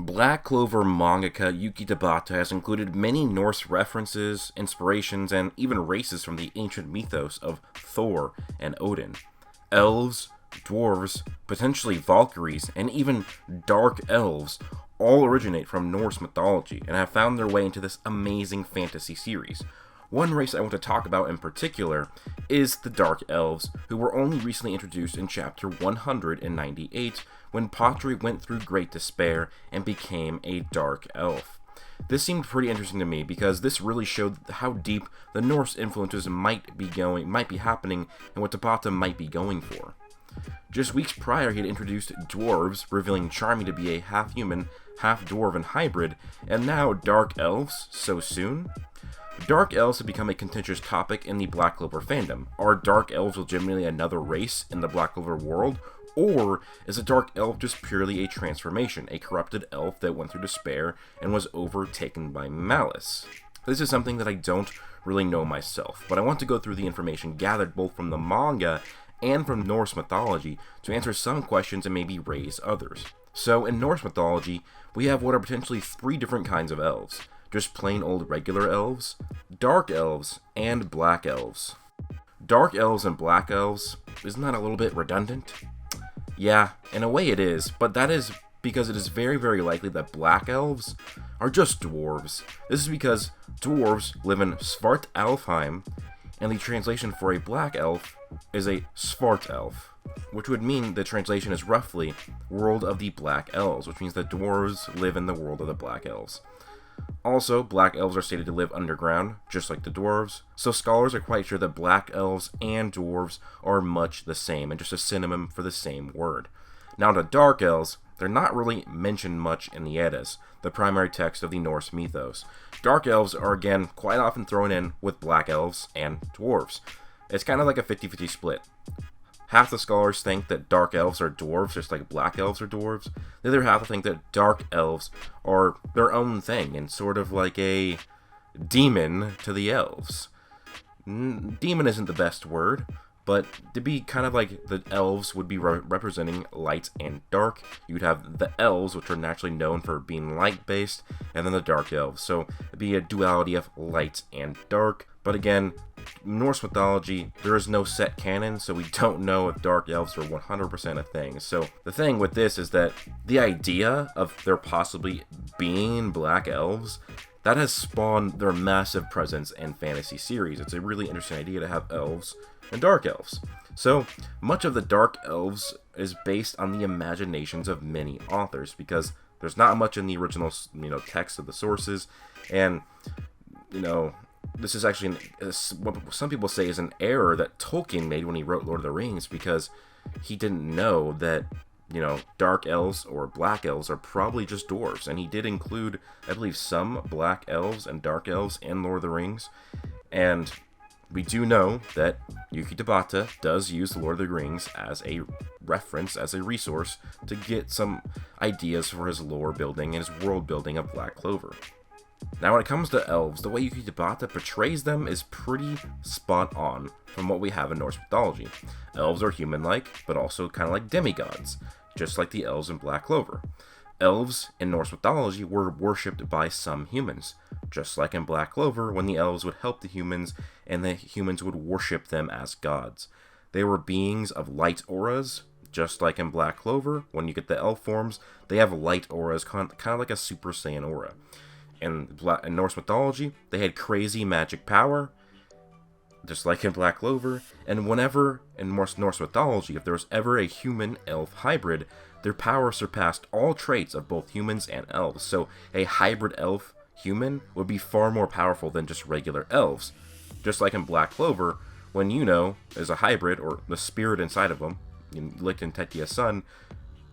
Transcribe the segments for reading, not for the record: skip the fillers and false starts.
Black Clover mangaka Yuki Tabata has included many Norse references, inspirations, and even races from the ancient mythos of Thor and Odin. Elves, dwarves, potentially Valkyries, and even Dark Elves all originate from Norse mythology and have found their way into this amazing fantasy series. One race I want to talk about in particular is the Dark Elves, who were only recently introduced in chapter 198 when Patri went through great despair and became a Dark Elf. This seemed pretty interesting to me because this really showed how deep the Norse influences might be happening and what Tabata might be going for. Just weeks prior, he had introduced dwarves, revealing Charmy to be a half-human, half-dwarven hybrid, and now Dark Elves, so soon? Dark Elves have become a contentious topic in the Black Clover fandom. Are Dark Elves legitimately another race in the Black Clover world? Or is a Dark Elf just purely a transformation, a corrupted elf that went through despair and was overtaken by malice? This is something that I don't really know myself, but I want to go through the information gathered both from the manga and from Norse mythology to answer some questions and maybe raise others. So in Norse mythology, we have what are potentially three different kinds of elves. Just plain old regular elves, dark elves, and black elves. Dark elves and black elves, isn't that a little bit redundant? Yeah, in a way it is, but that is because it is very, very likely that black elves are just dwarves. This is because dwarves live in Svartalfheim, and the translation for a black elf is a Svart elf, which would mean the translation is roughly World of the Black Elves, which means that dwarves live in the world of the black elves. Also, black elves are stated to live underground, just like the dwarves, so scholars are quite sure that black elves and dwarves are much the same, and just a synonym for the same word. Now to dark elves, they're not really mentioned much in the Eddas, the primary text of the Norse mythos. Dark elves are again quite often thrown in with black elves and dwarves. It's kind of like a 50-50 split. Half the scholars think that dark elves are dwarves, just like black elves are dwarves. The other half think that dark elves are their own thing, and sort of like a demon to the elves. Demon isn't the best word, but to be kind of like the elves would be representing light and dark. You'd have the elves, which are naturally known for being light-based, and then the dark elves. So it'd be a duality of light and dark. But again, Norse mythology, there is no set canon, so we don't know if dark elves are 100% a thing. So the thing with this is that the idea of there possibly being black elves, that has spawned their massive presence in fantasy series. It's a really interesting idea to have elves and dark elves. So much of the dark elves is based on the imaginations of many authors, because there's not much in the original, text of the sources, and this is actually what some people say is an error that Tolkien made when he wrote Lord of the Rings, because he didn't know that, dark elves or black elves are probably just dwarves. And he did include, I believe, some black elves and dark elves in Lord of the Rings. And we do know that Yuki Tabata does use the Lord of the Rings as a reference, as a resource, to get some ideas for his lore building and his world building of Black Clover. Now when it comes to elves, the way Yuki Tabata portrays them is pretty spot on from what we have in Norse mythology. Elves are human-like, but also kind of like demigods, just like the elves in Black Clover. Elves in Norse mythology were worshipped by some humans, just like in Black Clover when the elves would help the humans and the humans would worship them as gods. They were beings of light auras, just like in Black Clover. When you get the elf forms, they have light auras, kind of like a Super Saiyan aura. In Norse mythology, they had crazy magic power, just like in Black Clover, and whenever in Norse mythology, if there was ever a human-elf hybrid, their power surpassed all traits of both humans and elves. So a hybrid elf-human would be far more powerful than just regular elves. Just like in Black Clover, when is a hybrid, or the spirit inside of him, Licton Tetia's son,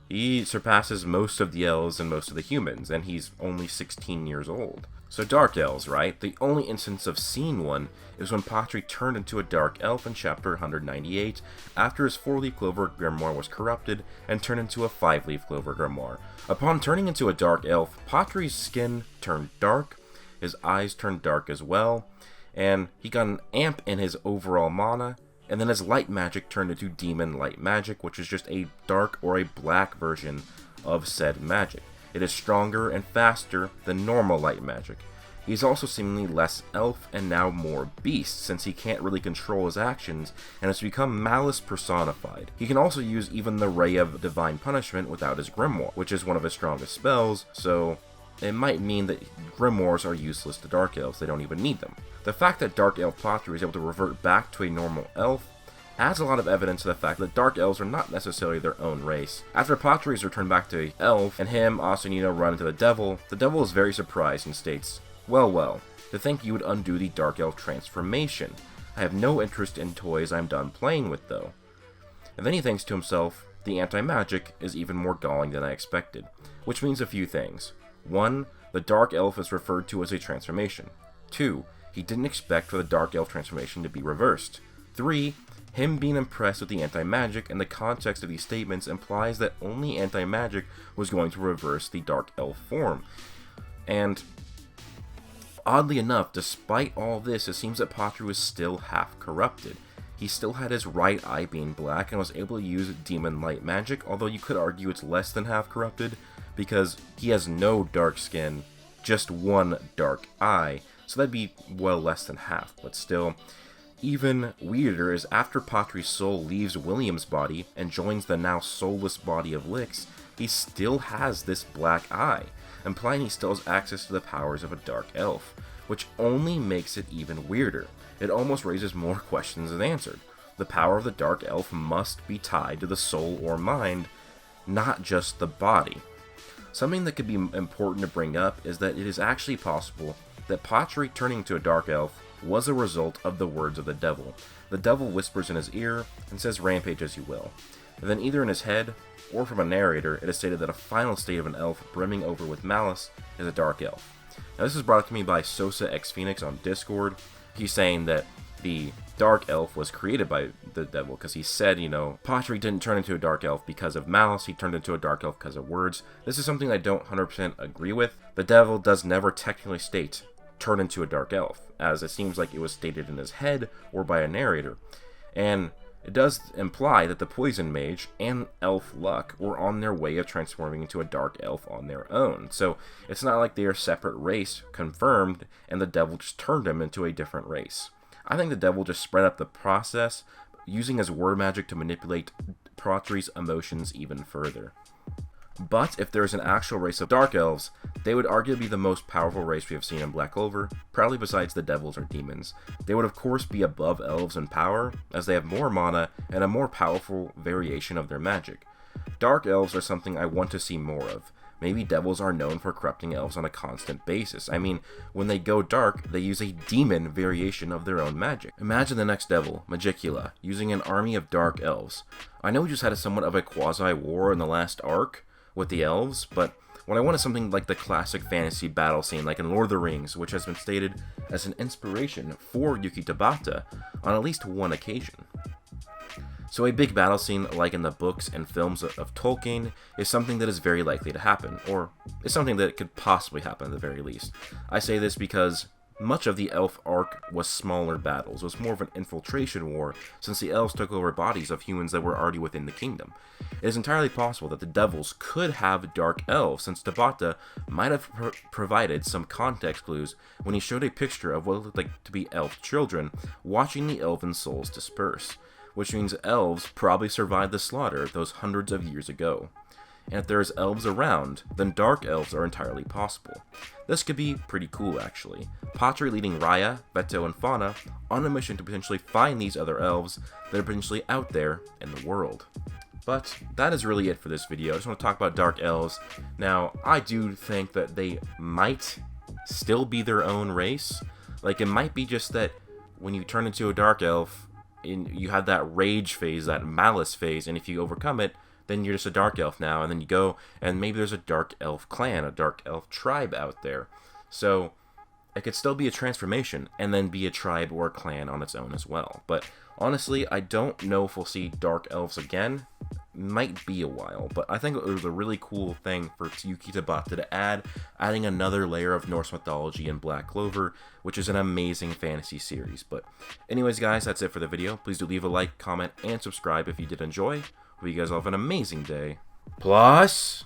he surpasses most of the elves and most of the humans, and he's only 16 years old. So dark elves, right? The only instance of seeing one is when Patri turned into a dark elf in chapter 198 after his 4-leaf clover grimoire was corrupted and turned into a 5-leaf clover grimoire. Upon turning into a dark elf, Patri's skin turned dark, his eyes turned dark as well, and he got an amp in his overall mana, and then his light magic turned into demon light magic, which is just a dark or a black version of said magic. It is stronger and faster than normal light magic. He's also seemingly less elf and now more beast, since he can't really control his actions and has become malice personified. He can also use even the Ray of Divine Punishment without his Grimoire, which is one of his strongest spells, so it might mean that Grimoires are useless to Dark Elves, they don't even need them. The fact that Dark Elf Patru is able to revert back to a normal elf adds a lot of evidence to the fact that Dark Elves are not necessarily their own race. After Patru is returned back to Elf, and him, Asunino run into the Devil is very surprised and states, well, to think you would undo the Dark Elf transformation. I have no interest in toys I'm done playing with, though. And then he thinks to himself, the anti-magic is even more galling than I expected, which means a few things. 1. The Dark Elf is referred to as a transformation. 2. He didn't expect for the Dark Elf transformation to be reversed. 3. Him being impressed with the anti-magic and the context of these statements implies that only anti-magic was going to reverse the Dark Elf form. And oddly enough, despite all this, it seems that Patru is still half corrupted. He still had his right eye being black and was able to use demon light magic, although you could argue it's less than half corrupted, because he has no dark skin, just one dark eye, so that'd be well less than half, but still. Even weirder is after Patru's soul leaves William's body and joins the now soulless body of Lix, he still has this black eye, implying he still has access to the powers of a dark elf, which only makes it even weirder. It almost raises more questions than answered. The power of the dark elf must be tied to the soul or mind, not just the body. Something that could be important to bring up is that it is actually possible that Patru turning to a dark elf was a result of the words of the devil. The devil whispers in his ear and says rampage as you will. And then either in his head or from a narrator, it is stated that a final state of an elf brimming over with malice is a dark elf. Now this is brought up to me by Sosa X Phoenix on Discord. He's saying that the dark elf was created by the devil because he said, Patru didn't turn into a dark elf because of malice, he turned into a dark elf because of words. This is something I don't 100% agree with. The devil does never technically state turn into a dark elf, as it seems like it was stated in his head or by a narrator. And it does imply that the Poison Mage and Elf Luck were on their way of transforming into a dark elf on their own. So it's not like they are a separate race confirmed and the devil just turned them into a different race. I think the devil just spread up the process, using his word magic to manipulate Patru's emotions even further. But if there is an actual race of Dark Elves, they would arguably be the most powerful race we have seen in Black Clover, probably besides the devils or demons. They would of course be above elves in power, as they have more mana and a more powerful variation of their magic. Dark Elves are something I want to see more of. Maybe devils are known for corrupting elves on a constant basis. I mean, when they go dark, they use a demon variation of their own magic. Imagine the next devil, Magicula, using an army of Dark Elves. I know we just had somewhat of a quasi-war in the last arc with the elves, but what I want is something like the classic fantasy battle scene, like in Lord of the Rings, which has been stated as an inspiration for Yuki Tabata on at least one occasion. So a big battle scene, like in the books and films of Tolkien, is something that is very likely to happen, or is something that could possibly happen at the very least. I say this because much of the elf arc was smaller battles. It was more of an infiltration war, since the elves took over bodies of humans that were already within the kingdom. It is entirely possible that the devils could have dark elves, since Tabata might have provided some context clues when he showed a picture of what it looked like to be elf children watching the elven souls disperse, which means elves probably survived the slaughter those hundreds of years ago. And if there's elves around, then dark elves are entirely possible. This could be pretty cool, actually. Patru leading Raya, Beto, and Fauna on a mission to potentially find these other elves that are potentially out there in the world. But that is really it for this video. I just want to talk about dark elves. Now, I do think that they might still be their own race. Like, it might be just that when you turn into a dark elf, you have that rage phase, that malice phase, and if you overcome it, then you're just a dark elf now, and then you go, and maybe there's a dark elf clan, a dark elf tribe out there. So it could still be a transformation, and then be a tribe or a clan on its own as well. But honestly, I don't know if we'll see dark elves again. Might be a while, but I think it was a really cool thing for Yuki Tabata to adding another layer of Norse mythology in Black Clover, which is an amazing fantasy series. But anyways, guys, that's it for the video. Please do leave a like, comment, and subscribe if you did enjoy. Hope you guys all have an amazing day. Plus...